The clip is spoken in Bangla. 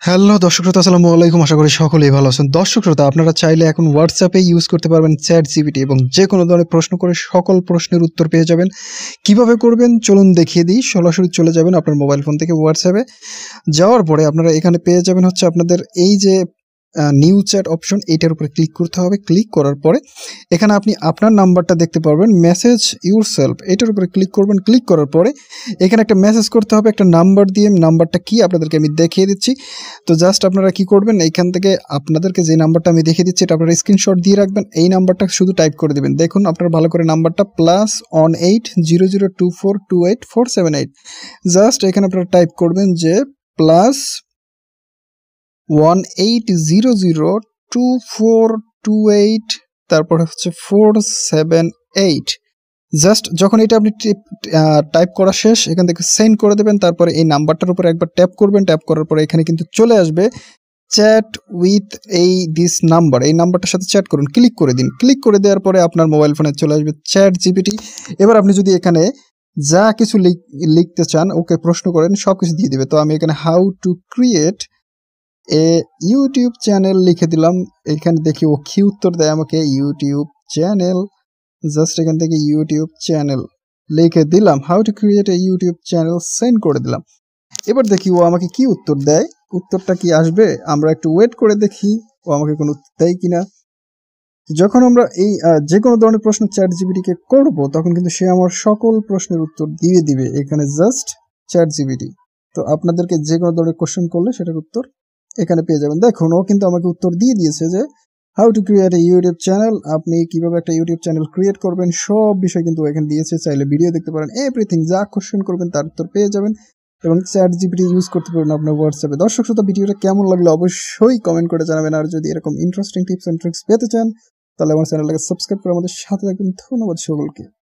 হ্যালো দর্শক শ্রোতা, আসসালামু আলাইকুম। আশা করি সকলেই ভালো আছেন। দর্শক শ্রোতা, আপনারা চাইলে এখন হোয়াটসঅ্যাপে ইউজ করতে পারবেন চ্যাট জিপিটি এবং যে কোনো ধরনের প্রশ্ন করে সকল প্রশ্নের উত্তর পেয়ে যাবেন। কিভাবে করবেন চলুন দেখিয়ে দিই। সরাসরি চলে যাবেন আপনার মোবাইল ফোন থেকে হোয়াটসঅ্যাপে। যাওয়ার পরে আপনারা এখানে পেয়ে যাবেন হচ্ছে আপনাদের এই যে নিউ চ্যাট অপশন, এইটার উপরে ক্লিক করতে হবে। ক্লিক করার পরে এখানে আপনি আপনার নাম্বারটা দেখতে পারবেন, মেসেজ ইউরসেলফ, এটার উপরে ক্লিক করবেন। ক্লিক করার পরে এখানে একটা মেসেজ করতে হবে একটা নাম্বার দিয়ে। নাম্বারটা কি আপনাদেরকে আমি দেখিয়ে দিচ্ছি। তো জাস্ট আপনারা কি করবেন, এইখান থেকে আপনাদেরকে যে নাম্বারটা আমি দেখিয়ে দিচ্ছি এটা আপনারা স্ক্রিনশট দিয়ে রাখবেন। এই নাম্বারটা শুধু টাইপ করে দেবেন। দেখুন আপনারা ভালো করে নাম্বারটা +1800242847 জাস্ট এখানে আপনারা টাইপ করবেন যে +18002428 তারপরে হচ্ছে 478। জাস্ট যখন এটা আপনি টাইপ করা শেষ, এখান থেকে সেন্ড করে দেবেন। তারপরে এই নাম্বারটার উপরে একবার ট্যাপ করবেন। ট্যাপ করার পরে এখানে কিন্তু চলে আসবে চ্যাট উইথ দিস নাম্বার। এই নাম্বারটার সাথে চ্যাট করুন, ক্লিক করে দিন। ক্লিক করে দেওয়ার পরে আপনার মোবাইল ফোনে চলে আসবে চ্যাট জিপিটি। এবার আপনি যদি এখানে যা কিছু লিখতে চান, ওকে প্রশ্ন করেন, সব কিছু দিয়ে দিবে। তো আমি এখানে how to create a YouTube channel লিখে দিলাম। এখানে দেখি ও কি উত্তর দেয় আমাকে। ইউটিউব চ্যানেল, জাস্ট এখান থেকে ইউটিউব চ্যানেল লিখে দিলাম। How to create a YouTube channel send করে দিলাম। এবার দেখি ও আমাকে কি উত্তর দেয়। উত্তরটা কি আসবে আমরা একটু ওয়েট করে দেখি ও আমাকে কোনো উত্তর দেয় কিনা। যখন আমরা এই যে কোনো ধরনের প্রশ্ন চ্যাট জিপিটিকে করব, তখন কিন্তু সে আমার সকল প্রশ্নের উত্তর দিয়ে দিবে। এখানে জাস্ট চ্যাট জিপিটি। তো আপনাদেরকে যে কোনো ধরনের কোশ্চেন করলে সেটার উত্তর এখানে পেয়ে যাবেন। দেখুন ও কিন্তু আমাকে উত্তর দিয়ে দিয়েছে যে how to create a YouTube channel, আপনি কিভাবে একটা ইউটিউব চ্যানেল ক্রিয়েট করবেন সব বিষয় কিন্তু এখানে দিয়েছে। চাইলে ভিডিও দেখতে পারেন, এভরিথিং যা কোশ্চেন করবেন তার উত্তর পেয়ে যাবেন এবং চ্যাট জিপিটি ইউজ করতে পারবেন আপনার হোয়াটসঅ্যাপে। দর্শক শ্রোতা, ভিডিওটা কেমন লাগলো অবশ্যই কমেন্ট করে জানাবেন। আর যদি এরকম ইন্টারেস্টিং টিপস এন্ড ট্রিক্স পেতে চান তাহলে আমার চ্যানেলটাকে সাবস্ক্রাইব করে আমাদের সাথে থাকবেন। ধন্যবাদ সকলকে।